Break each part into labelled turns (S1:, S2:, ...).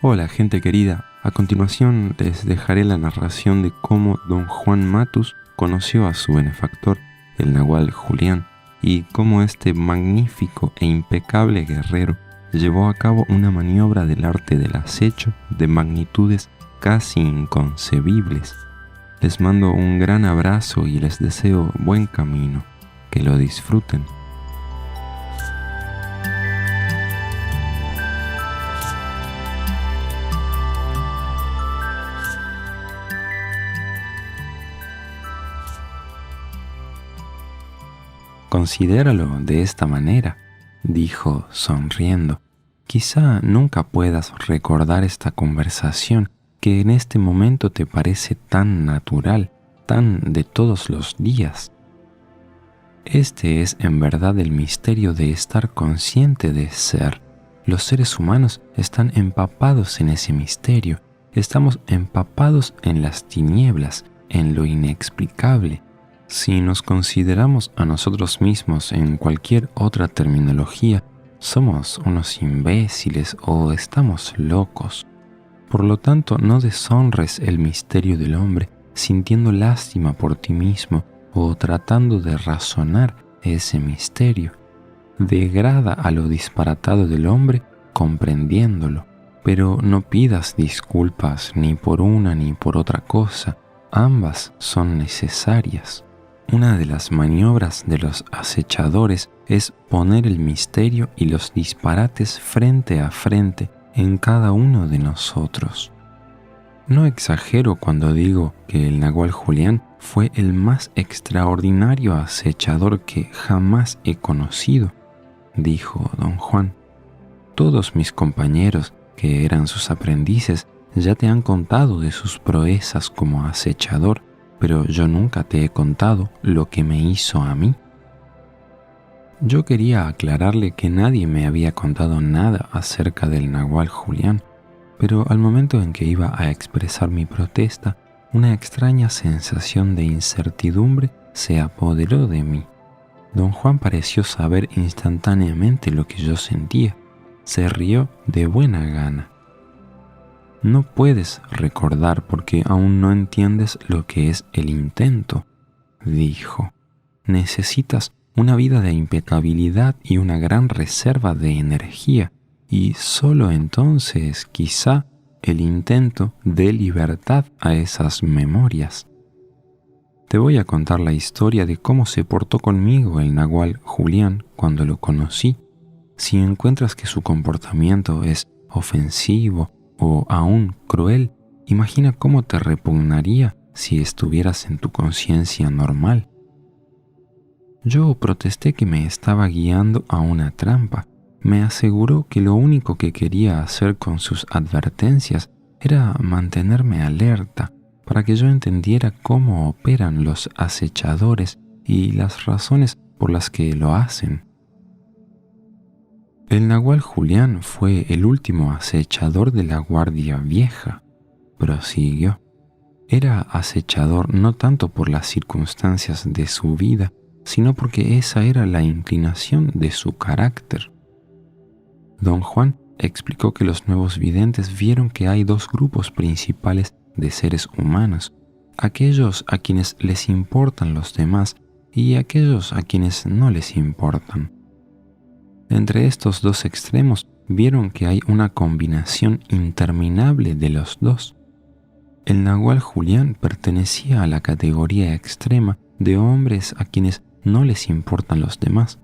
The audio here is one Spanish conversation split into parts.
S1: Hola, gente querida. A continuación les dejaré la narración de cómo don Juan Matus conoció a su benefactor, el nahual Julián, y cómo este magnífico e impecable guerrero llevó a cabo una maniobra del arte del acecho de magnitudes casi inconcebibles. Les mando un gran abrazo y les deseo buen camino. Que lo disfruten. Considéralo de esta manera, dijo sonriendo. Quizá nunca puedas recordar esta conversación que en este momento te parece tan natural, tan de todos los días. Este es en verdad el misterio de estar consciente de ser. Los seres humanos están empapados en ese misterio. Estamos empapados en las tinieblas, en lo inexplicable. Si nos consideramos a nosotros mismos en cualquier otra terminología, somos unos imbéciles o estamos locos. Por lo tanto, no deshonres el misterio del hombre sintiendo lástima por ti mismo o tratando de razonar ese misterio. Degrada a lo disparatado del hombre comprendiéndolo, pero no pidas disculpas ni por una ni por otra cosa. Ambas son necesarias. Una de las maniobras de los acechadores es poner el misterio y los disparates frente a frente en cada uno de nosotros. No exagero cuando digo que el nahual Julián fue el más extraordinario acechador que jamás he conocido, dijo don Juan. Todos mis compañeros, que eran sus aprendices, ya te han contado de sus proezas como acechador, pero yo nunca te he contado lo que me hizo a mí. Yo quería aclararle que nadie me había contado nada acerca del nahual Julián, pero al momento en que iba a expresar mi protesta, una extraña sensación de incertidumbre se apoderó de mí. Don Juan pareció saber instantáneamente lo que yo sentía. Se rió de buena gana. No puedes recordar porque aún no entiendes lo que es el intento, dijo. Necesitas una vida de impecabilidad y una gran reserva de energía, y solo entonces, quizá, el intento dé libertad a esas memorias. Te voy a contar la historia de cómo se portó conmigo el nahual Julián cuando lo conocí. Si encuentras que su comportamiento es ofensivo o aún cruel, imagina cómo te repugnaría si estuvieras en tu conciencia normal. Yo protesté que me estaba guiando a una trampa. Me aseguró que lo único que quería hacer con sus advertencias era mantenerme alerta para que yo entendiera cómo operan los acechadores y las razones por las que lo hacen. El nahual Julián fue el último acechador de la Guardia Vieja, prosiguió. Era acechador no tanto por las circunstancias de su vida, sino porque esa era la inclinación de su carácter. Don Juan explicó que los nuevos videntes vieron que hay dos grupos principales de seres humanos, aquellos a quienes les importan los demás y aquellos a quienes no les importan. Entre estos dos extremos vieron que hay una combinación interminable de los dos. El nahual Julián pertenecía a la categoría extrema de hombres a quienes no les importan los demás.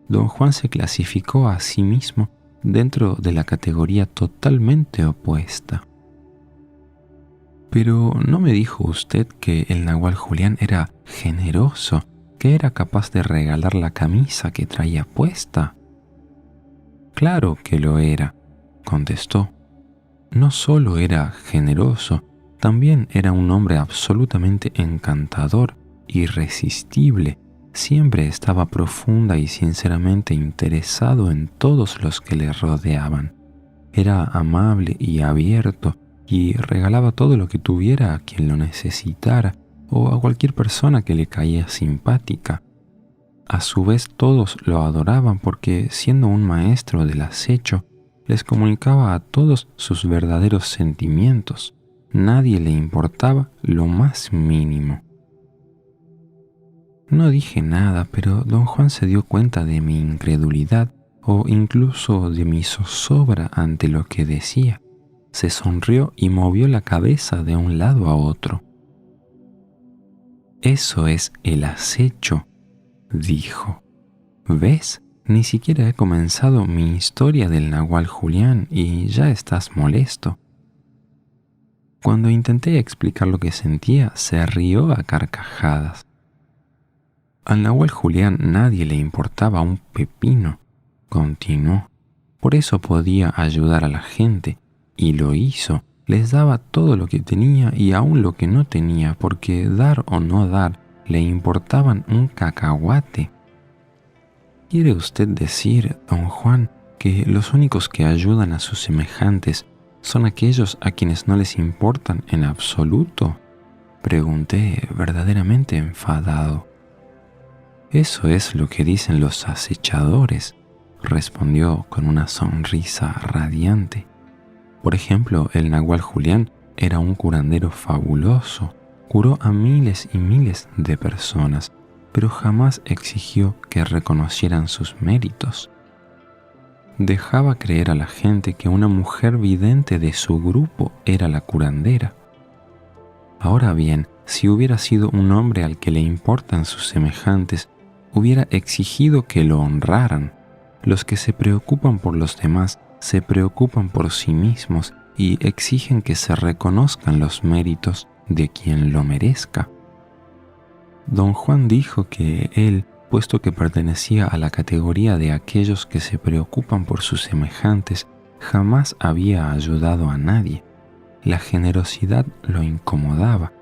S1: Don Juan se clasificó a sí mismo dentro de la categoría totalmente opuesta. Pero ¿no me dijo usted que el nahual Julián era generoso, que era capaz de regalar la camisa que traía puesta? Claro que lo era, contestó. No solo era generoso, también era un hombre absolutamente encantador, irresistible. Siempre estaba profunda y sinceramente interesado en todos los que le rodeaban. Era amable y abierto y regalaba todo lo que tuviera a quien lo necesitara o a cualquier persona que le caía simpática. A su vez todos lo adoraban porque, siendo un maestro del acecho, les comunicaba a todos sus verdaderos sentimientos. Nadie le importaba lo más mínimo. No dije nada, pero don Juan se dio cuenta de mi incredulidad o incluso de mi zozobra ante lo que decía. Se sonrió y movió la cabeza de un lado a otro. Eso es el acecho, dijo. ¿Ves? Ni siquiera he comenzado mi historia del Nahual Julián y ya estás molesto. Cuando intenté explicar lo que sentía, se rió a carcajadas. Al Nahual Julián nadie le importaba un pepino, continuó. Por eso podía ayudar a la gente, y lo hizo. Les daba todo lo que tenía y aún lo que no tenía, porque dar o no dar le importaban un cacahuate. ¿Quiere usted decir, don Juan, que los únicos que ayudan a sus semejantes son aquellos a quienes no les importan en absoluto? Pregunté, verdaderamente enfadado. Eso es lo que dicen los acechadores, respondió con una sonrisa radiante. Por ejemplo, el Nahual Julián era un curandero fabuloso, curó a miles y miles de personas, pero jamás exigió que reconocieran sus méritos. Dejaba creer a la gente que una mujer vidente de su grupo era la curandera. Ahora bien, si hubiera sido un hombre al que le importan sus semejantes, hubiera exigido que lo honraran. Los que se preocupan por los demás se preocupan por sí mismos y exigen que se reconozcan los méritos de quien lo merezca. Don Juan dijo que él, puesto que pertenecía a la categoría de aquellos que se preocupan por sus semejantes, jamás había ayudado a nadie. La generosidad lo incomodaba.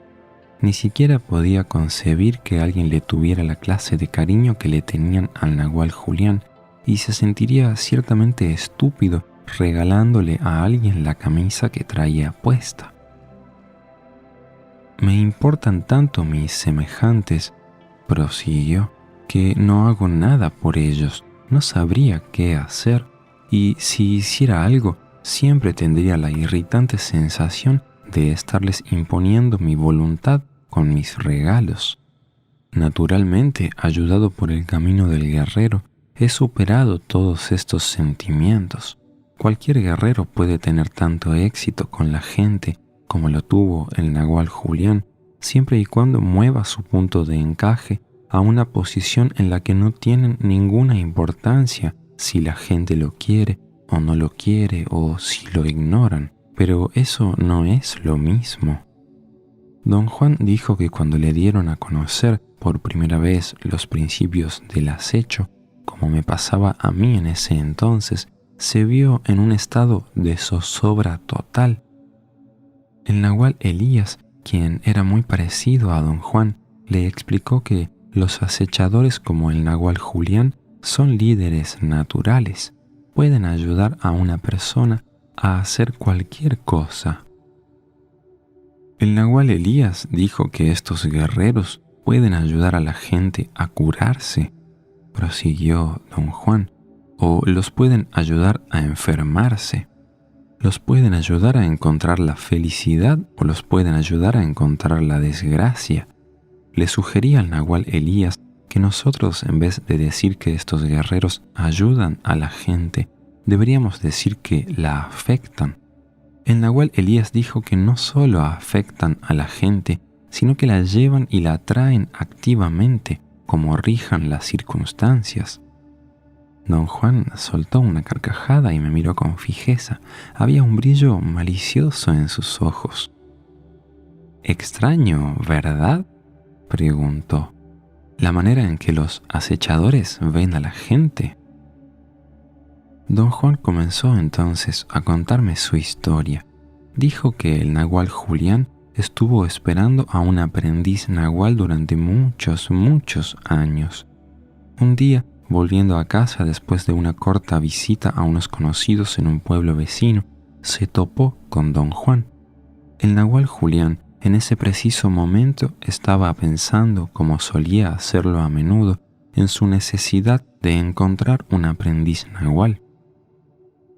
S1: Ni siquiera podía concebir que alguien le tuviera la clase de cariño que le tenían al Nahual Julián, y se sentiría ciertamente estúpido regalándole a alguien la camisa que traía puesta. Me importan tanto mis semejantes, prosiguió, que no hago nada por ellos, no sabría qué hacer, y si hiciera algo, siempre tendría la irritante sensación de estarles imponiendo mi voluntad con mis regalos. Naturalmente, ayudado por el camino del guerrero, he superado todos estos sentimientos. Cualquier guerrero puede tener tanto éxito con la gente como lo tuvo el Nahual Julián, siempre y cuando mueva su punto de encaje a una posición en la que no tienen ninguna importancia si la gente lo quiere o no lo quiere o si lo ignoran. Pero eso no es lo mismo. Don Juan dijo que cuando le dieron a conocer por primera vez los principios del acecho, como me pasaba a mí en ese entonces, se vio en un estado de zozobra total. El Nahual Elías, quien era muy parecido a don Juan, le explicó que los acechadores como el Nahual Julián son líderes naturales, pueden ayudar a una persona a hacer cualquier cosa. El Nahual Elías dijo que estos guerreros pueden ayudar a la gente a curarse, prosiguió don Juan, o los pueden ayudar a enfermarse. Los pueden ayudar a encontrar la felicidad o los pueden ayudar a encontrar la desgracia. Le sugería al Nahual Elías que nosotros, en vez de decir que estos guerreros ayudan a la gente, deberíamos decir que la afectan. El Nahual Elías dijo que no solo afectan a la gente, sino que la llevan y la atraen activamente, como rijan las circunstancias. Don Juan soltó una carcajada y me miró con fijeza. Había un brillo malicioso en sus ojos. «Extraño, ¿verdad?», preguntó. «La manera en que los acechadores ven a la gente». Don Juan comenzó entonces a contarme su historia. Dijo que el Nahual Julián estuvo esperando a un aprendiz nahual durante muchos años. Un día, volviendo a casa después de una corta visita a unos conocidos en un pueblo vecino, se topó con don Juan. El Nahual Julián en ese preciso momento estaba pensando, como solía hacerlo a menudo, en su necesidad de encontrar un aprendiz nahual.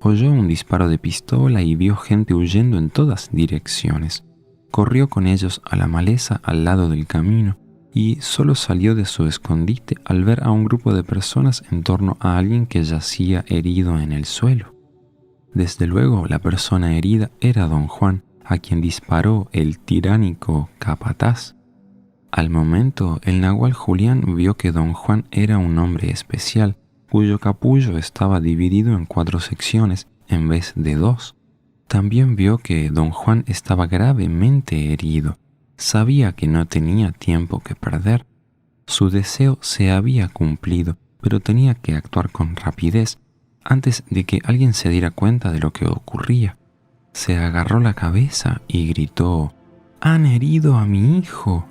S1: Oyó un disparo de pistola y vio gente huyendo en todas direcciones. Corrió con ellos a la maleza al lado del camino y solo salió de su escondite al ver a un grupo de personas en torno a alguien que yacía herido en el suelo. Desde luego, la persona herida era don Juan, a quien disparó el tiránico capataz. Al momento, el nahual Julián vio que don Juan era un hombre especial, cuyo capullo estaba dividido en 4 secciones en vez de 2. También vio que don Juan estaba gravemente herido. Sabía que no tenía tiempo que perder. Su deseo se había cumplido, pero tenía que actuar con rapidez antes de que alguien se diera cuenta de lo que ocurría. Se agarró la cabeza y gritó: «¡Han herido a mi hijo!».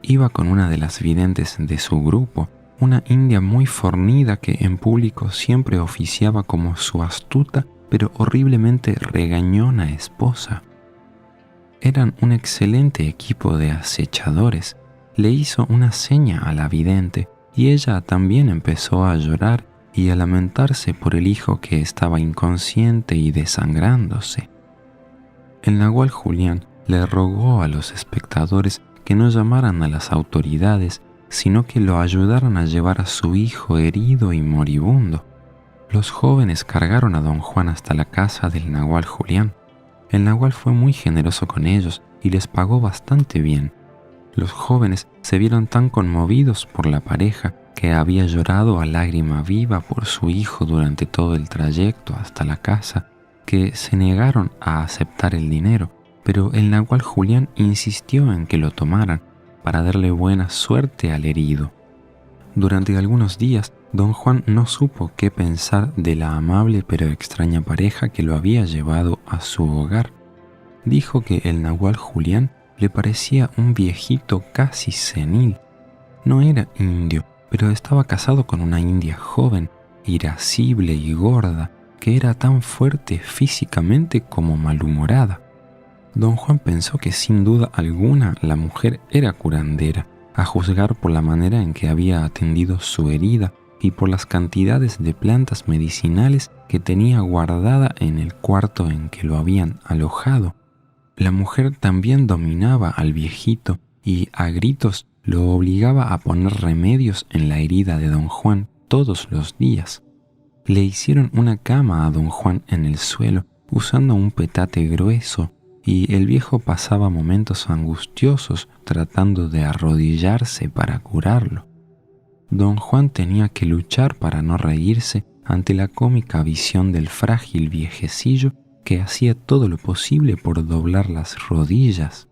S1: Iba con una de las videntes de su grupo, una india muy fornida que en público siempre oficiaba como su astuta pero horriblemente regañona esposa. Eran un excelente equipo de acechadores. Le hizo una seña a la vidente y ella también empezó a llorar y a lamentarse por el hijo que estaba inconsciente y desangrándose. El nahual Julián le rogó a los espectadores que no llamaran a las autoridades, sino que lo ayudaran a llevar a su hijo herido y moribundo. Los jóvenes cargaron a don Juan hasta la casa del nahual Julián. El nahual fue muy generoso con ellos y les pagó bastante bien. Los jóvenes se vieron tan conmovidos por la pareja que había llorado a lágrima viva por su hijo durante todo el trayecto hasta la casa, que se negaron a aceptar el dinero, pero el nahual Julián insistió en que lo tomaran para darle buena suerte al herido. Durante algunos días, don Juan no supo qué pensar de la amable pero extraña pareja que lo había llevado a su hogar. Dijo que el nahual Julián le parecía un viejito casi senil. No era indio, pero estaba casado con una india joven, irascible y gorda, que era tan fuerte físicamente como malhumorada. Don Juan pensó que sin duda alguna la mujer era curandera, a juzgar por la manera en que había atendido su herida y por las cantidades de plantas medicinales que tenía guardada en el cuarto en que lo habían alojado. La mujer también dominaba al viejito y a gritos lo obligaba a poner remedios en la herida de don Juan todos los días. Le hicieron una cama a don Juan en el suelo usando un petate grueso y el viejo pasaba momentos angustiosos tratando de arrodillarse para curarlo. Don Juan tenía que luchar para no reírse ante la cómica visión del frágil viejecillo que hacía todo lo posible por doblar las rodillas.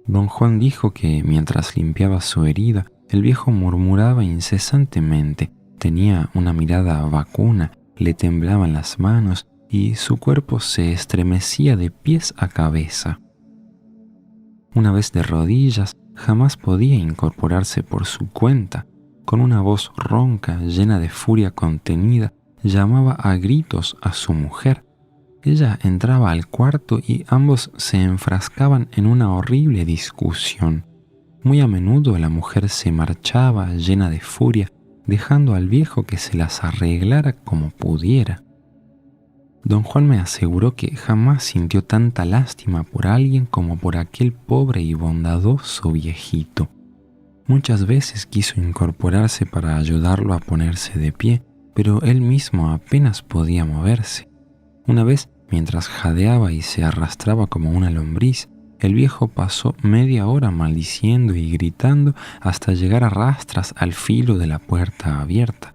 S1: Don Juan dijo que mientras limpiaba su herida, el viejo murmuraba incesantemente, tenía una mirada vacuna, le temblaban las manos y su cuerpo se estremecía de pies a cabeza. Una vez de rodillas, jamás podía incorporarse por su cuenta. Con una voz ronca, llena de furia contenida, llamaba a gritos a su mujer. Ella entraba al cuarto y ambos se enfrascaban en una horrible discusión. Muy a menudo la mujer se marchaba llena de furia, dejando al viejo que se las arreglara como pudiera. Don Juan me aseguró que jamás sintió tanta lástima por alguien como por aquel pobre y bondadoso viejito. Muchas veces quiso incorporarse para ayudarlo a ponerse de pie, pero él mismo apenas podía moverse. Una vez, mientras jadeaba y se arrastraba como una lombriz, el viejo pasó media hora maldiciendo y gritando hasta llegar a rastras al filo de la puerta abierta.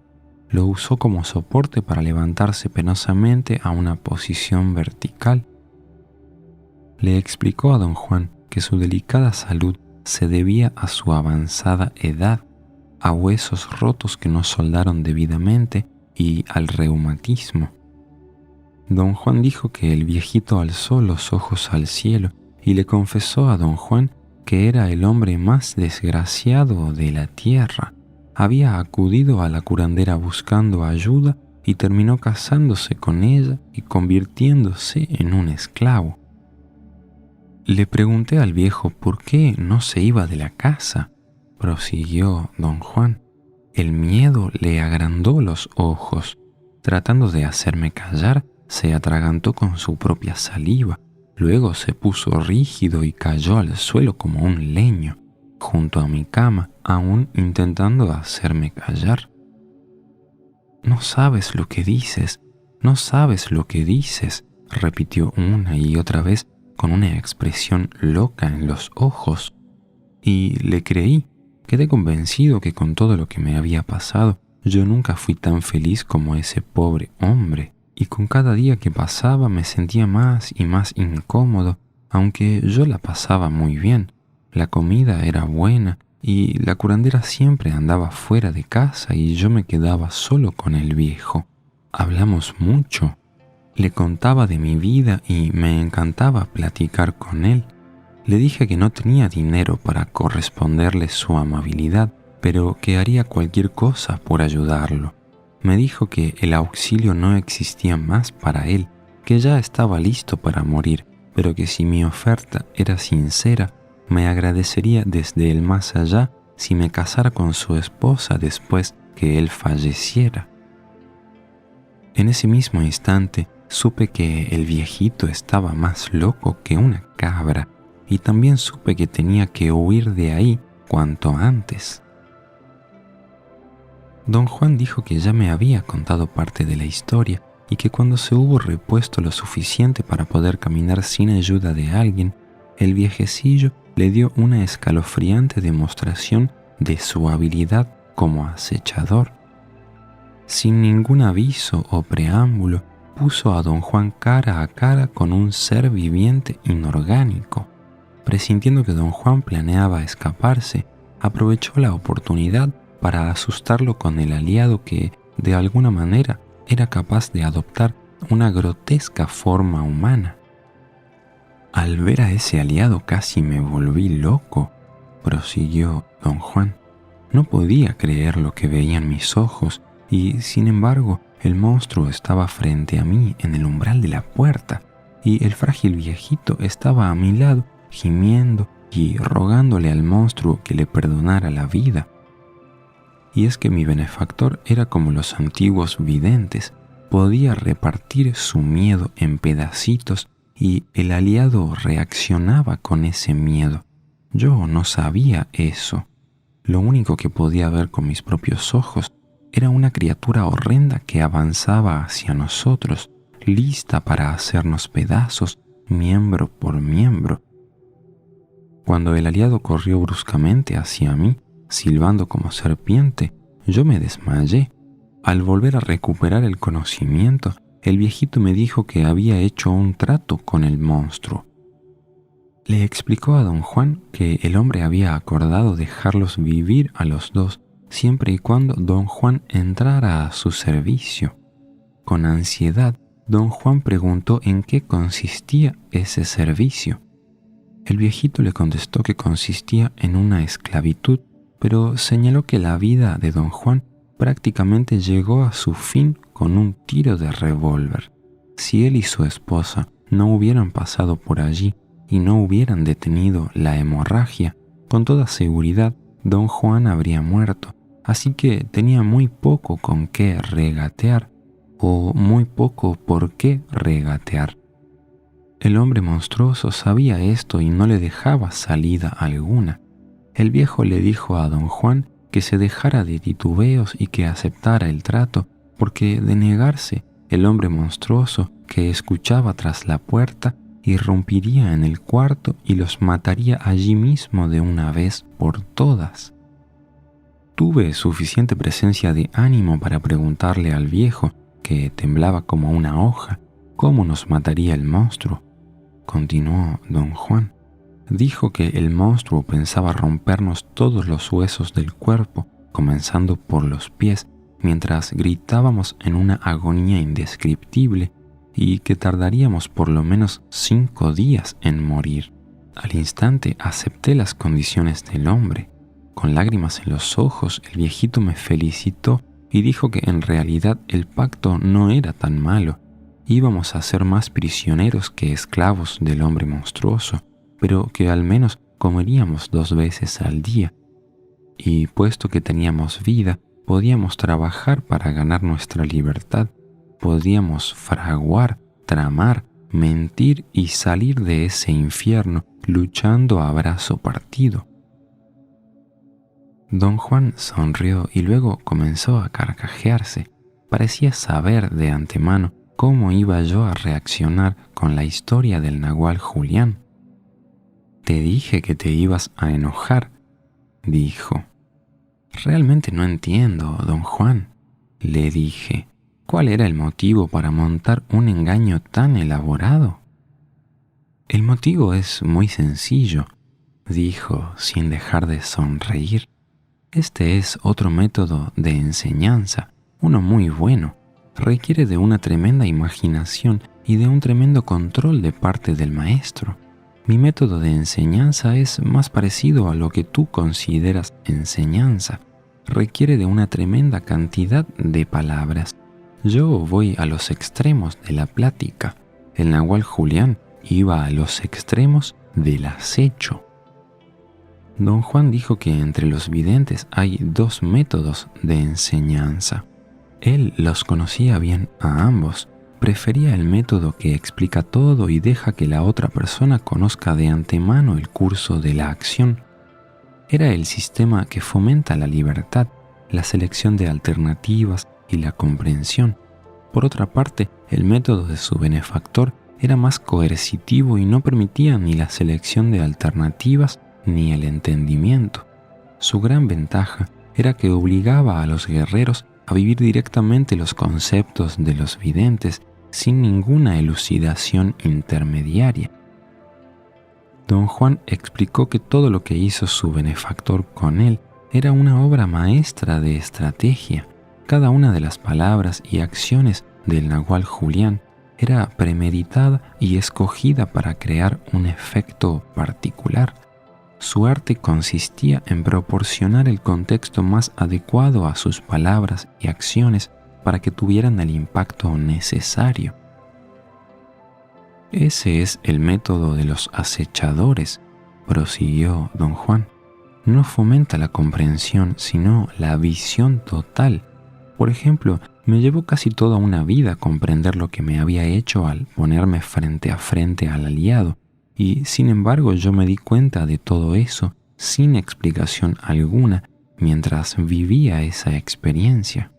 S1: Lo usó como soporte para levantarse penosamente a una posición vertical. Le explicó a don Juan que su delicada salud se debía a su avanzada edad, a huesos rotos que no soldaron debidamente y al reumatismo. Don Juan dijo que el viejito alzó los ojos al cielo y le confesó a don Juan que era el hombre más desgraciado de la tierra. Había acudido a la curandera buscando ayuda y terminó casándose con ella y convirtiéndose en un esclavo. Le pregunté al viejo por qué no se iba de la casa, prosiguió don Juan. El miedo le agrandó los ojos. Tratando de hacerme callar, se atragantó con su propia saliva, luego se puso rígido y cayó al suelo como un leño, junto a mi cama, aún intentando hacerme callar. «No sabes lo que dices, no sabes lo que dices», repitió una y otra vez con una expresión loca en los ojos. Y le creí. Quedé convencido que con todo lo que me había pasado, yo nunca fui tan feliz como ese pobre hombre. Y con cada día que pasaba me sentía más y más incómodo, aunque yo la pasaba muy bien. La comida era buena y la curandera siempre andaba fuera de casa y yo me quedaba solo con el viejo. Hablamos mucho. Le contaba de mi vida y me encantaba platicar con él. Le dije que no tenía dinero para corresponderle su amabilidad, pero que haría cualquier cosa por ayudarlo. Me dijo que el auxilio no existía más para él, que ya estaba listo para morir, pero que si mi oferta era sincera, me agradecería desde el más allá si me casara con su esposa después que él falleciera. En ese mismo instante supe que el viejito estaba más loco que una cabra y también supe que tenía que huir de ahí cuanto antes. Don Juan dijo que ya me había contado parte de la historia y que cuando se hubo repuesto lo suficiente para poder caminar sin ayuda de alguien, el viejecillo le dio una escalofriante demostración de su habilidad como acechador. Sin ningún aviso o preámbulo, puso a don Juan cara a cara con un ser viviente inorgánico. Presintiendo que don Juan planeaba escaparse, aprovechó la oportunidad para asustarlo con el aliado que, de alguna manera, era capaz de adoptar una grotesca forma humana. Al ver a ese aliado casi me volví loco, prosiguió don Juan. No podía creer lo que veían mis ojos y, sin embargo, el monstruo estaba frente a mí en el umbral de la puerta y el frágil viejito estaba a mi lado gimiendo y rogándole al monstruo que le perdonara la vida. Y es que mi benefactor era como los antiguos videntes, podía repartir su miedo en pedacitos y el aliado reaccionaba con ese miedo. Yo no sabía eso. Lo único que podía ver con mis propios ojos era una criatura horrenda que avanzaba hacia nosotros, lista para hacernos pedazos, miembro por miembro. Cuando el aliado corrió bruscamente hacia mí, silbando como serpiente, yo me desmayé. Al volver a recuperar el conocimiento, el viejito me dijo que había hecho un trato con el monstruo. Le explicó a don Juan que el hombre había acordado dejarlos vivir a los dos siempre y cuando don Juan entrara a su servicio. Con ansiedad, don Juan preguntó en qué consistía ese servicio. El viejito le contestó que consistía en una esclavitud, pero señaló que la vida de don Juan prácticamente llegó a su fin con un tiro de revólver. Si él y su esposa no hubieran pasado por allí y no hubieran detenido la hemorragia, con toda seguridad don Juan habría muerto, así que tenía muy poco con qué regatear, o muy poco por qué regatear. El hombre monstruoso sabía esto y no le dejaba salida alguna. El viejo le dijo a don Juan que se dejara de titubeos y que aceptara el trato, porque de negarse, el hombre monstruoso que escuchaba tras la puerta irrumpiría en el cuarto y los mataría allí mismo de una vez por todas. Tuve suficiente presencia de ánimo para preguntarle al viejo, que temblaba como una hoja, cómo nos mataría el monstruo. Continuó don Juan. Dijo que el monstruo pensaba rompernos todos los huesos del cuerpo, comenzando por los pies, mientras gritábamos en una agonía indescriptible y que tardaríamos por lo menos 5 días en morir. Al instante acepté las condiciones del hombre. Con lágrimas en los ojos, el viejito me felicitó y dijo que en realidad el pacto no era tan malo. Íbamos a ser más prisioneros que esclavos del hombre monstruoso, pero que al menos comeríamos 2 veces al día. Y puesto que teníamos vida, podíamos trabajar para ganar nuestra libertad. podíamos fraguar, tramar, mentir y salir de ese infierno luchando a brazo partido. Don Juan sonrió y luego comenzó a carcajearse. Parecía saber de antemano cómo iba yo a reaccionar con la historia del nahual Julián. «Te dije que te ibas a enojar», dijo. «Realmente no entiendo, don Juan», le dije. «¿Cuál era el motivo para montar un engaño tan elaborado?» «El motivo es muy sencillo», dijo sin dejar de sonreír. «Este es otro método de enseñanza, uno muy bueno. Requiere de una tremenda imaginación y de un tremendo control de parte del maestro. Mi método de enseñanza es más parecido a lo que tú consideras enseñanza. Requiere de una tremenda cantidad de palabras. Yo voy a los extremos de la plática. El nahual Julián iba a los extremos del acecho». Don Juan dijo que entre los videntes hay dos métodos de enseñanza. Él los conocía bien a ambos. Prefería el método que explica todo y deja que la otra persona conozca de antemano el curso de la acción. Era el sistema que fomenta la libertad, la selección de alternativas y la comprensión. Por otra parte, el método de su benefactor era más coercitivo y no permitía ni la selección de alternativas ni el entendimiento. Su gran ventaja era que obligaba a los guerreros a vivir directamente los conceptos de los videntes sin ninguna elucidación intermediaria. Don Juan explicó que todo lo que hizo su benefactor con él era una obra maestra de estrategia. Cada una de las palabras y acciones del nahual Julián era premeditada y escogida para crear un efecto particular. Su arte consistía en proporcionar el contexto más adecuado a sus palabras y acciones para que tuvieran el impacto necesario. «Ese es el método de los acechadores», prosiguió don Juan. «No fomenta la comprensión, sino la visión total. Por ejemplo, me llevó casi toda una vida comprender lo que me había hecho al ponerme frente a frente al aliado, y sin embargo yo me di cuenta de todo eso sin explicación alguna mientras vivía esa experiencia.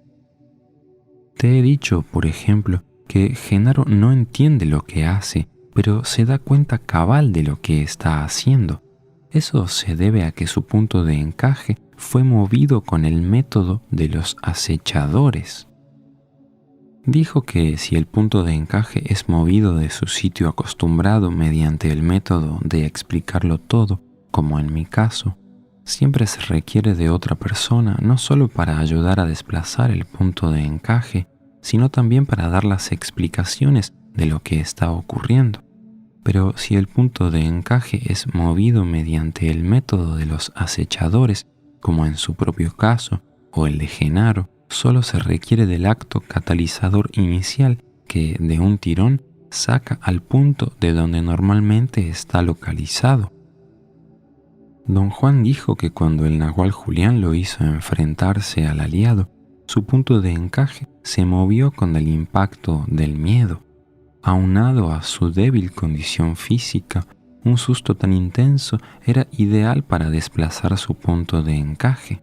S1: Te he dicho, por ejemplo, que Genaro no entiende lo que hace, pero se da cuenta cabal de lo que está haciendo. Eso se debe a que su punto de encaje fue movido con el método de los acechadores». Dijo que si el punto de encaje es movido de su sitio acostumbrado mediante el método de explicarlo todo, como en mi caso, siempre se requiere de otra persona no solo para ayudar a desplazar el punto de encaje, sino también para dar las explicaciones de lo que está ocurriendo. Pero si el punto de encaje es movido mediante el método de los acechadores, como en su propio caso, o el de Genaro, solo se requiere del acto catalizador inicial que, de un tirón, saca al punto de donde normalmente está localizado. Don Juan dijo que cuando el nahual Julián lo hizo enfrentarse al aliado, su punto de encaje se movió con el impacto del miedo. Aunado a su débil condición física, un susto tan intenso era ideal para desplazar su punto de encaje.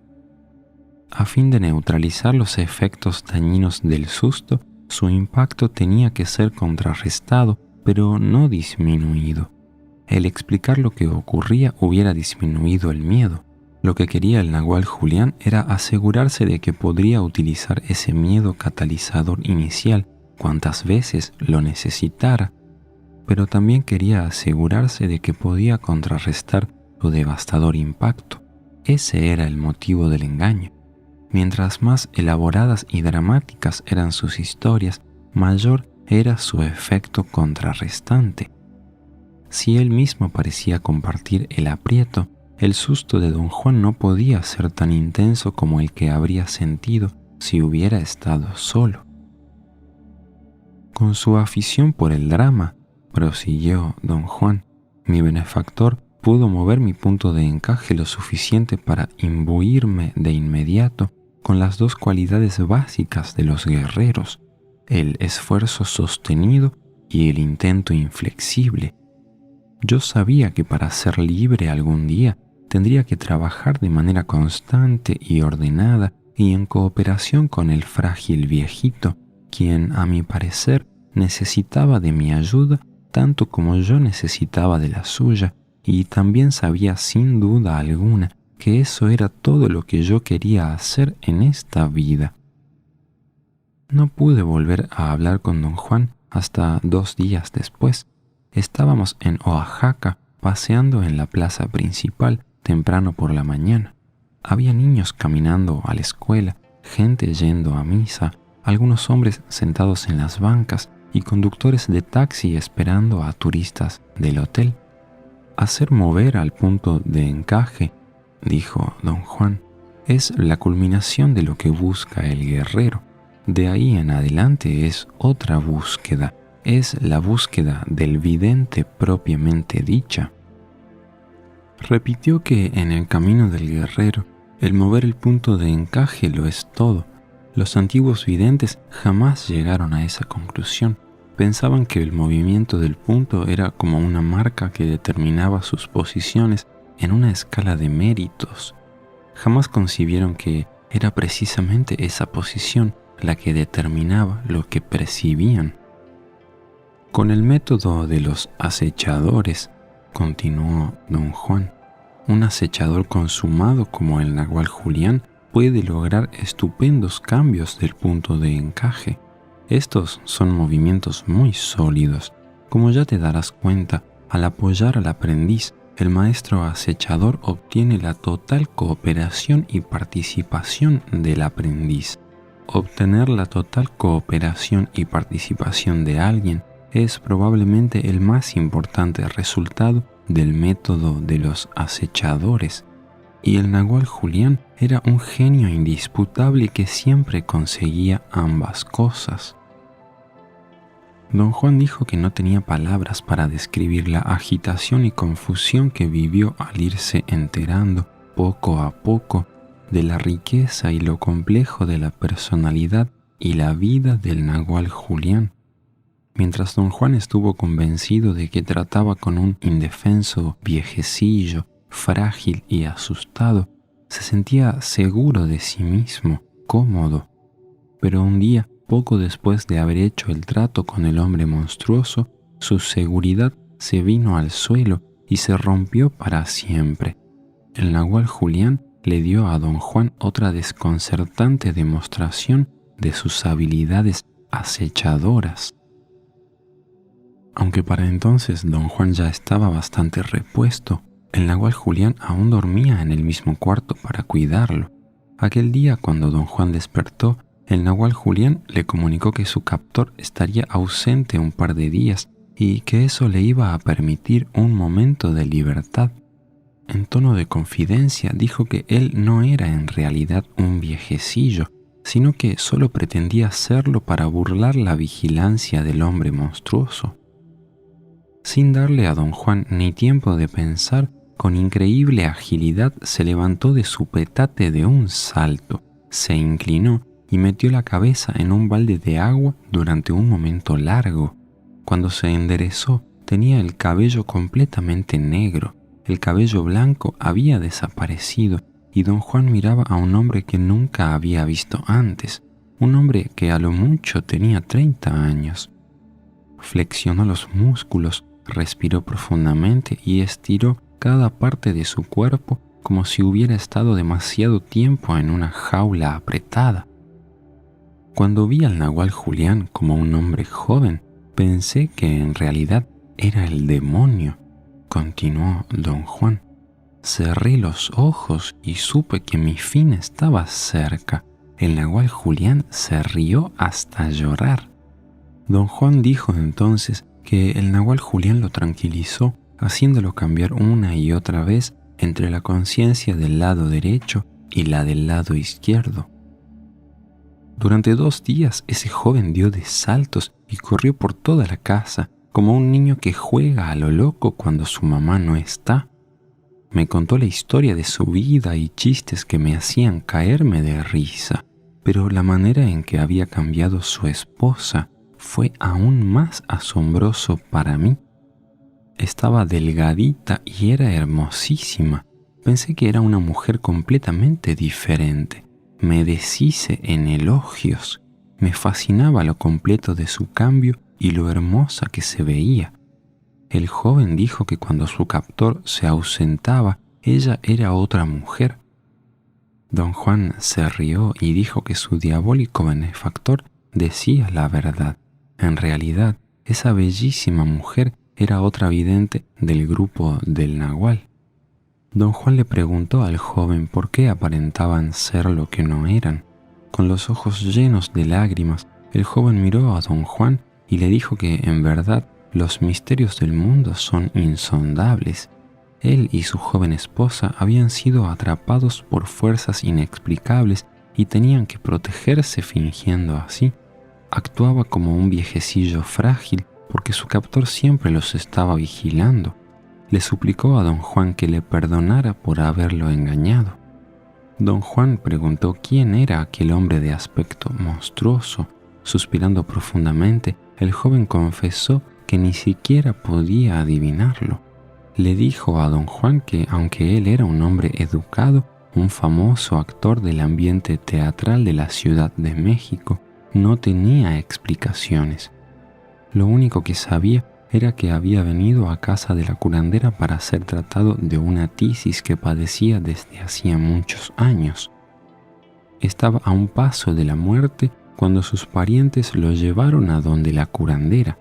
S1: A fin de neutralizar los efectos dañinos del susto, su impacto tenía que ser contrarrestado, pero no disminuido. El explicar lo que ocurría hubiera disminuido el miedo. Lo que quería el nahual Julián era asegurarse de que podría utilizar ese miedo catalizador inicial cuantas veces lo necesitara, pero también quería asegurarse de que podía contrarrestar su devastador impacto. Ese era el motivo del engaño. Mientras más elaboradas y dramáticas eran sus historias, mayor era su efecto contrarrestante. Si él mismo parecía compartir el aprieto, el susto de don Juan no podía ser tan intenso como el que habría sentido si hubiera estado solo. Con su afición por el drama, prosiguió don Juan, mi benefactor pudo mover mi punto de encaje lo suficiente para imbuirme de inmediato con las dos cualidades básicas de los guerreros, el esfuerzo sostenido y el intento inflexible. Yo sabía que para ser libre algún día tendría que trabajar de manera constante y ordenada y en cooperación con el frágil viejito, quien, a mi parecer, necesitaba de mi ayuda tanto como yo necesitaba de la suya, y también sabía sin duda alguna que eso era todo lo que yo quería hacer en esta vida. No pude volver a hablar con don Juan hasta 2 días después. Estábamos en Oaxaca paseando en la plaza principal temprano por la mañana. Había niños caminando a la escuela, gente yendo a misa, algunos hombres sentados en las bancas y conductores de taxi esperando a turistas del hotel. Hacer mover al punto de encaje, dijo don Juan, es la culminación de lo que busca el guerrero. De ahí en adelante es otra búsqueda, es la búsqueda del vidente propiamente dicha. Repitió que en el camino del guerrero, el mover el punto de encaje lo es todo. Los antiguos videntes jamás llegaron a esa conclusión. Pensaban que el movimiento del punto era como una marca que determinaba sus posiciones en una escala de méritos. Jamás concibieron que era precisamente esa posición la que determinaba lo que percibían. Con el método de los acechadores, continuó don Juan, un acechador consumado como el nahual Julián puede lograr estupendos cambios del punto de encaje. Estos son movimientos muy sólidos. Como ya te darás cuenta, al apoyar al aprendiz, el maestro acechador obtiene la total cooperación y participación del aprendiz. Obtener la total cooperación y participación de alguien es probablemente el más importante resultado del método de los acechadores. Y el nahual Julián era un genio indisputable que siempre conseguía ambas cosas. Don Juan dijo que no tenía palabras para describir la agitación y confusión que vivió al irse enterando, poco a poco, de la riqueza y lo complejo de la personalidad y la vida del nahual Julián. Mientras don Juan estuvo convencido de que trataba con un indefenso viejecillo, frágil y asustado, se sentía seguro de sí mismo, cómodo. Pero un día, poco después de haber hecho el trato con el hombre monstruoso, su seguridad se vino al suelo y se rompió para siempre. El nahual Julián le dio a don Juan otra desconcertante demostración de sus habilidades acechadoras. Aunque para entonces don Juan ya estaba bastante repuesto, el nahual Julián aún dormía en el mismo cuarto para cuidarlo. Aquel día, cuando don Juan despertó, el nahual Julián le comunicó que su captor estaría ausente un par de días y que eso le iba a permitir un momento de libertad. En tono de confidencia dijo que él no era en realidad un viejecillo, sino que solo pretendía serlo para burlar la vigilancia del hombre monstruoso. Sin darle a don Juan ni tiempo de pensar, con increíble agilidad se levantó de su petate de un salto, se inclinó y metió la cabeza en un balde de agua durante un momento largo. Cuando se enderezó, tenía el cabello completamente negro. El cabello blanco había desaparecido y don Juan miraba a un hombre que nunca había visto antes, un hombre que a lo mucho tenía 30 años. Flexionó los músculos, respiró profundamente y estiró cada parte de su cuerpo como si hubiera estado demasiado tiempo en una jaula apretada. Cuando vi al nahual Julián como un hombre joven, pensé que en realidad era el demonio, continuó don Juan. Cerré los ojos y supe que mi fin estaba cerca. El nahual Julián se rió hasta llorar. Don Juan dijo entonces que el nahual Julián lo tranquilizó, haciéndolo cambiar una y otra vez entre la conciencia del lado derecho y la del lado izquierdo. Durante 2 días ese joven dio de saltos y corrió por toda la casa, como un niño que juega a lo loco cuando su mamá no está. Me contó la historia de su vida y chistes que me hacían caerme de risa. pero la manera en que había cambiado su esposa fue aún más asombroso para mí. Estaba delgadita y era hermosísima. Pensé que era una mujer completamente diferente. Me deshice en elogios. Me fascinaba lo completo de su cambio y lo hermosa que se veía. El joven dijo que cuando su captor se ausentaba, ella era otra mujer. Don Juan se rió y dijo que su diabólico benefactor decía la verdad. En realidad, esa bellísima mujer era otra vidente del grupo del Nagual. Don Juan le preguntó al joven por qué aparentaban ser lo que no eran. Con los ojos llenos de lágrimas, el joven miró a don Juan y le dijo que, en verdad, los misterios del mundo son insondables. Él y su joven esposa habían sido atrapados por fuerzas inexplicables y tenían que protegerse fingiendo así. Actuaba como un viejecillo frágil porque su captor siempre los estaba vigilando. Le suplicó a don Juan que le perdonara por haberlo engañado. Don Juan preguntó quién era aquel hombre de aspecto monstruoso. Suspirando profundamente, el joven confesó que ni siquiera podía adivinarlo. Le dijo a don Juan que, aunque él era un hombre educado, un famoso actor del ambiente teatral de la Ciudad de México, no tenía explicaciones. Lo único que sabía era que había venido a casa de la curandera para ser tratado de una tisis que padecía desde hacía muchos años. Estaba a un paso de la muerte cuando sus parientes lo llevaron a donde la curandera.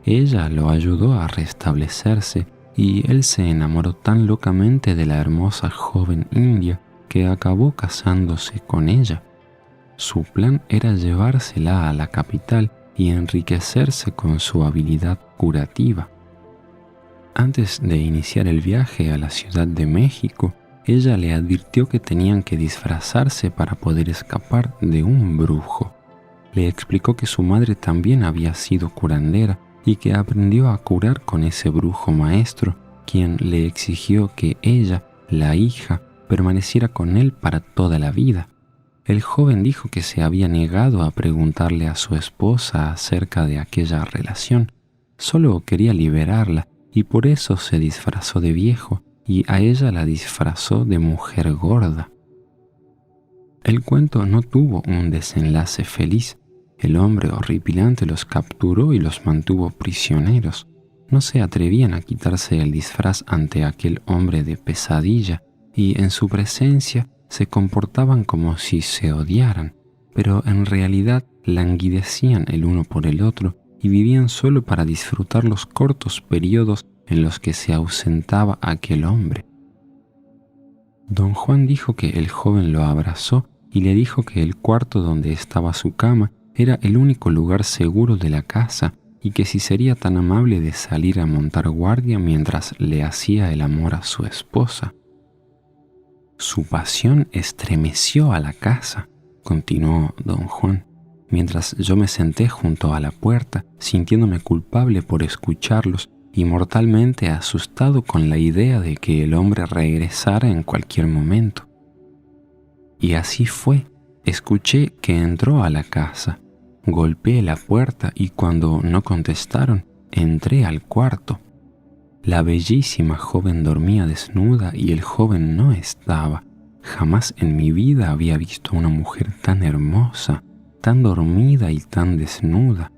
S1: Ella lo ayudó a restablecerse y él se enamoró tan locamente de la hermosa joven india que acabó casándose con ella. Su plan era llevársela a la capital y enriquecerse con su habilidad curativa. Antes de iniciar el viaje a la Ciudad de México, ella le advirtió que tenían que disfrazarse para poder escapar de un brujo. Le explicó que su madre también había sido curandera y que aprendió a curar con ese brujo maestro, quien le exigió que ella, la hija, permaneciera con él para toda la vida. El joven dijo que se había negado a preguntarle a su esposa acerca de aquella relación. Solo quería liberarla y por eso se disfrazó de viejo y a ella la disfrazó de mujer gorda. El cuento no tuvo un desenlace feliz. El hombre horripilante los capturó y los mantuvo prisioneros. No se atrevían a quitarse el disfraz ante aquel hombre de pesadilla y en su presencia se comportaban como si se odiaran, pero en realidad languidecían el uno por el otro y vivían solo para disfrutar los cortos periodos en los que se ausentaba aquel hombre. Don Juan dijo que el joven lo abrazó y le dijo que el cuarto donde estaba su cama era el único lugar seguro de la casa y que si sería tan amable de salir a montar guardia mientras le hacía el amor a su esposa. Su pasión estremeció a la casa, continuó don Juan, mientras yo me senté junto a la puerta, sintiéndome culpable por escucharlos y mortalmente asustado con la idea de que el hombre regresara en cualquier momento. Y así fue. Escuché que entró a la casa, golpeé la puerta y cuando no contestaron, entré al cuarto. La bellísima joven dormía desnuda y el joven no estaba. Jamás en mi vida había visto una mujer tan hermosa, tan dormida y tan desnuda.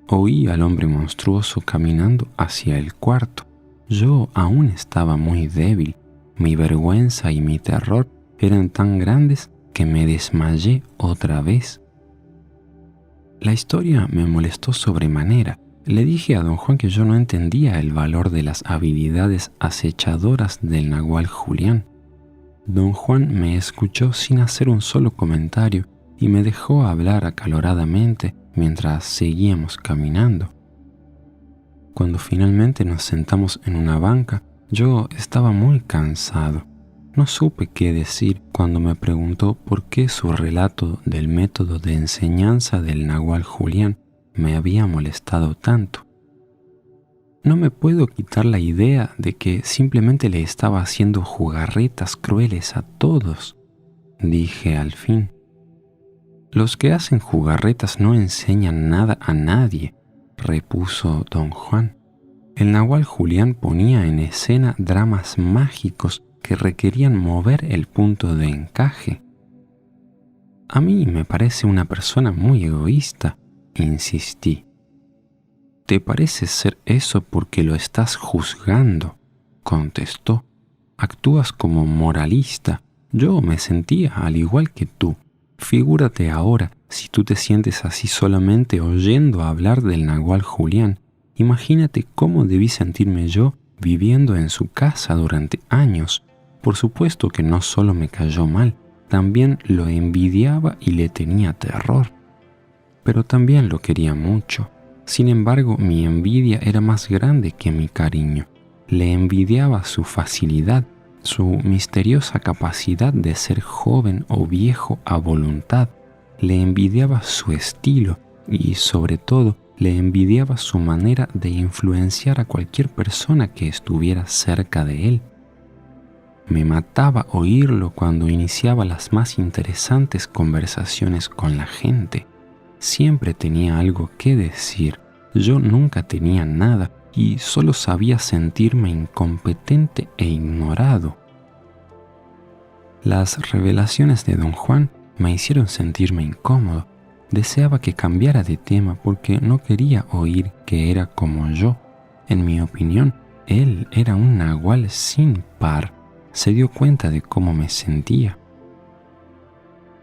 S1: Oí al hombre monstruoso caminando hacia el cuarto. Yo aún estaba muy débil. Mi vergüenza y mi terror eran tan grandes que me desmayé otra vez. La historia me molestó sobremanera. Le dije a don Juan que yo no entendía el valor de las habilidades acechadoras del Nagual Julián. Don Juan me escuchó sin hacer un solo comentario y me dejó hablar acaloradamente mientras seguíamos caminando. Cuando finalmente nos sentamos en una banca, yo estaba muy cansado. No supe qué decir cuando me preguntó por qué su relato del método de enseñanza del Nagual Julián me había molestado tanto. No me puedo quitar la idea de que simplemente le estaba haciendo jugarretas crueles a todos, dije al fin. Los que hacen jugarretas no enseñan nada a nadie, repuso don Juan. El nahual Julián ponía en escena dramas mágicos que requerían mover el punto de encaje. A mí me parece una persona muy egoísta, insistí. Te parece ser eso porque lo estás juzgando, contestó. Actúas como moralista. Yo me sentía al igual que tú. Figúrate ahora, si tú te sientes así solamente oyendo hablar del nahual Julián, imagínate cómo debí sentirme yo viviendo en su casa durante años. Por supuesto que no solo me cayó mal, también lo envidiaba y le tenía terror. Pero también lo quería mucho. Sin embargo, mi envidia era más grande que mi cariño. Le envidiaba su facilidad, su misteriosa capacidad de ser joven o viejo a voluntad. Le envidiaba su estilo y, sobre todo, le envidiaba su manera de influenciar a cualquier persona que estuviera cerca de él. Me mataba oírlo cuando iniciaba las más interesantes conversaciones con la gente. Siempre tenía algo que decir. Yo nunca tenía nada y solo sabía sentirme incompetente e ignorado. Las revelaciones de don Juan me hicieron sentirme incómodo. Deseaba que cambiara de tema porque no quería oír que era como yo. En mi opinión, él era un nahual sin par. Se dio cuenta de cómo me sentía.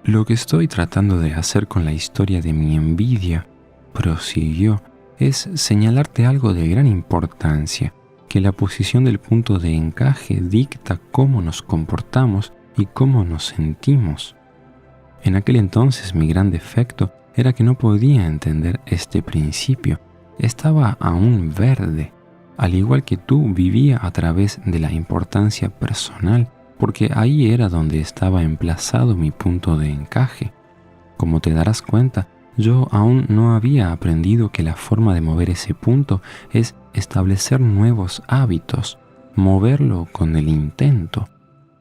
S1: Lo que estoy tratando de hacer con la historia de mi envidia, prosiguió, es señalarte algo de gran importancia, que la posición del punto de encaje dicta cómo nos comportamos y cómo nos sentimos. En aquel entonces mi gran defecto era que no podía entender este principio. Estaba aún verde. Al igual que tú, vivía a través de la importancia personal, porque ahí era donde estaba emplazado mi punto de encaje. Como te darás cuenta, yo aún no había aprendido que la forma de mover ese punto es establecer nuevos hábitos, moverlo con el intento.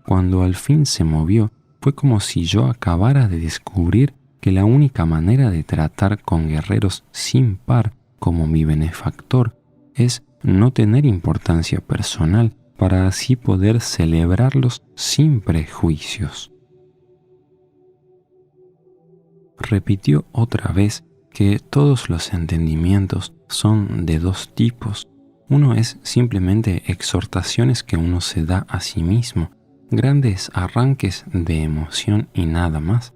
S1: Cuando al fin se movió, fue como si yo acabara de descubrir que la única manera de tratar con guerreros sin par como mi benefactor es no tener importancia personal para así poder celebrarlos sin prejuicios. Repitió otra vez que todos los entendimientos son de dos tipos. Uno es simplemente exhortaciones que uno se da a sí mismo, grandes arranques de emoción y nada más.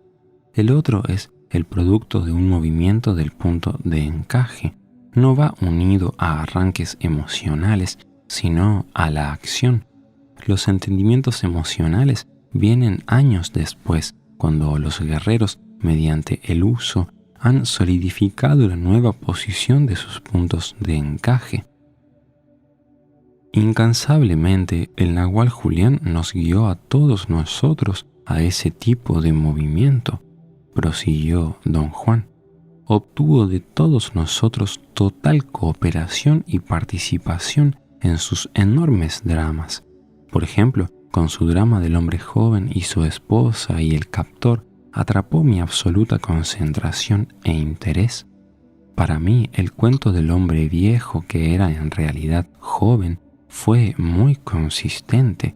S1: El otro es el producto de un movimiento del punto de encaje. No va unido a arranques emocionales, sino a la acción. Los entendimientos emocionales vienen años después, cuando los guerreros, mediante el uso, han solidificado la nueva posición de sus puntos de encaje. Incansablemente, el nahual Julián nos guió a todos nosotros a ese tipo de movimiento, prosiguió don Juan. Obtuvo de todos nosotros total cooperación y participación en sus enormes dramas. Por ejemplo, con su drama del hombre joven y su esposa y el captor, atrapó mi absoluta concentración e interés. Para mí, el cuento del hombre viejo, que era en realidad joven, fue muy consistente.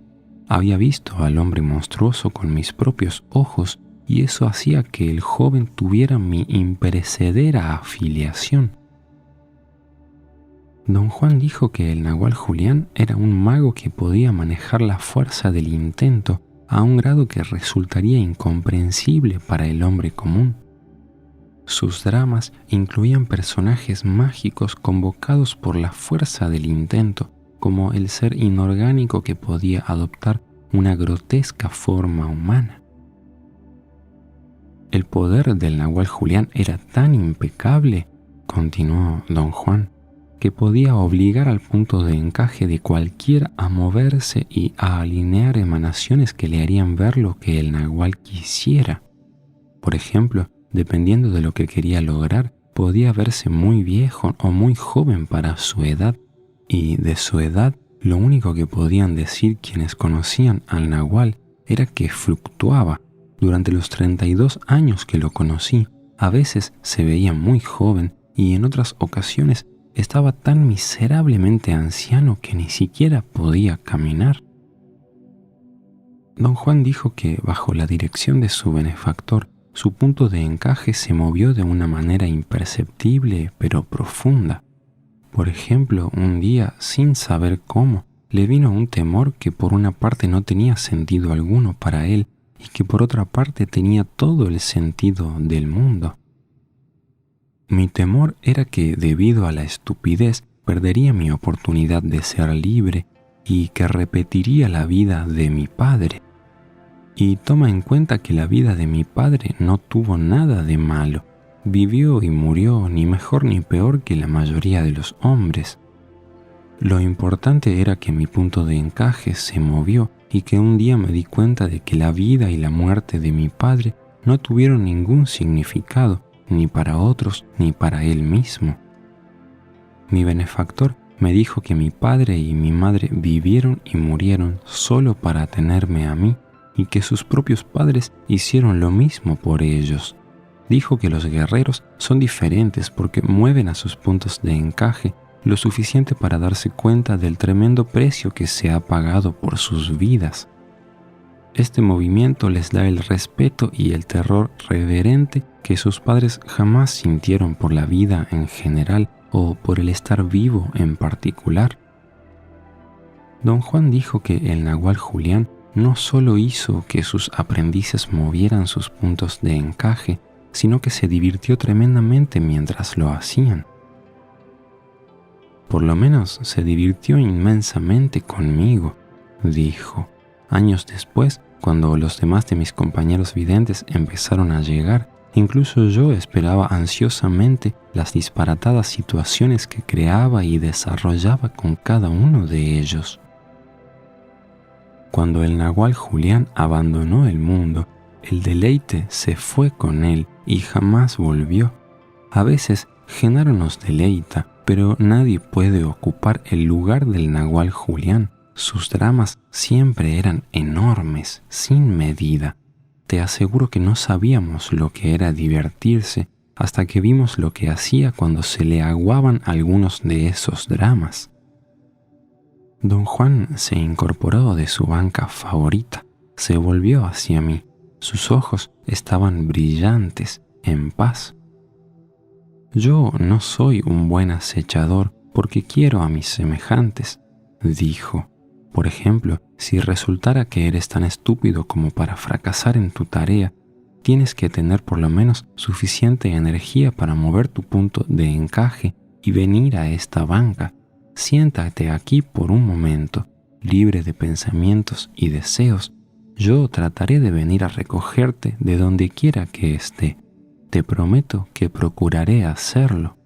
S1: Había visto al hombre monstruoso con mis propios ojos y eso hacía que el joven tuviera mi imperecedera afiliación. Don Juan dijo que el nahual Julián era un mago que podía manejar la fuerza del intento a un grado que resultaría incomprensible para el hombre común. Sus dramas incluían personajes mágicos convocados por la fuerza del intento, como el ser inorgánico que podía adoptar una grotesca forma humana. El poder del nahual Julián era tan impecable, continuó don Juan, que podía obligar al punto de encaje de cualquiera a moverse y a alinear emanaciones que le harían ver lo que el nahual quisiera. Por ejemplo, dependiendo de lo que quería lograr, podía verse muy viejo o muy joven para su edad, y de su edad lo único que podían decir quienes conocían al nahual era que fluctuaba, Durante los 32 años que lo conocí, a veces se veía muy joven y en otras ocasiones estaba tan miserablemente anciano que ni siquiera podía caminar. Don Juan dijo que bajo la dirección de su benefactor, su punto de encaje se movió de una manera imperceptible pero profunda. Por ejemplo, un día, sin saber cómo, le vino un temor que por una parte no tenía sentido alguno para él y que por otra parte tenía todo el sentido del mundo. Mi temor era que, debido a la estupidez, perdería mi oportunidad de ser libre y que repetiría la vida de mi padre. Y toma en cuenta que la vida de mi padre no tuvo nada de malo. Vivió y murió ni mejor ni peor que la mayoría de los hombres. Lo importante era que mi punto de encaje se movió y que un día me di cuenta de que la vida y la muerte de mi padre no tuvieron ningún significado, ni para otros ni para él mismo. Mi benefactor me dijo que mi padre y mi madre vivieron y murieron solo para tenerme a mí y que sus propios padres hicieron lo mismo por ellos. Dijo que los guerreros son diferentes porque mueven a sus puntos de encaje lo suficiente para darse cuenta del tremendo precio que se ha pagado por sus vidas. Este movimiento les da el respeto y el terror reverente que sus padres jamás sintieron por la vida en general o por el estar vivo en particular. Don Juan dijo que el Nahual Julián no solo hizo que sus aprendices movieran sus puntos de encaje, sino que se divirtió tremendamente mientras lo hacían. Por lo menos se divirtió inmensamente conmigo, dijo. Años después, cuando los demás de mis compañeros videntes empezaron a llegar, incluso yo esperaba ansiosamente las disparatadas situaciones que creaba y desarrollaba con cada uno de ellos. Cuando el Nahual Julián abandonó el mundo, el deleite se fue con él y jamás volvió. A veces Genaro nos deleita, pero nadie puede ocupar el lugar del Nahual Julián. Sus dramas siempre eran enormes, sin medida. Te aseguro que no sabíamos lo que era divertirse hasta que vimos lo que hacía cuando se le aguaban algunos de esos dramas. Don Juan se incorporó de su banca favorita, se volvió hacia mí. Sus ojos estaban brillantes, en paz. Yo no soy un buen acechador porque quiero a mis semejantes, dijo. Por ejemplo, si resultara que eres tan estúpido como para fracasar en tu tarea, tienes que tener por lo menos suficiente energía para mover tu punto de encaje y venir a esta banca. Siéntate aquí por un momento, libre de pensamientos y deseos. Yo trataré de venir a recogerte de donde quiera que esté. Te prometo que procuraré hacerlo.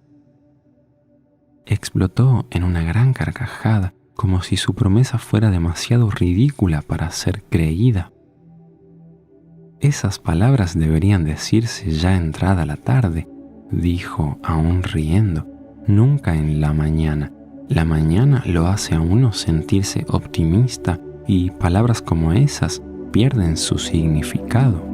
S1: Explotó en una gran carcajada, como si su promesa fuera demasiado ridícula para ser creída. Esas palabras deberían decirse ya entrada la tarde, dijo aún riendo, nunca en la mañana. La mañana lo hace a uno sentirse optimista y palabras como esas pierden su significado.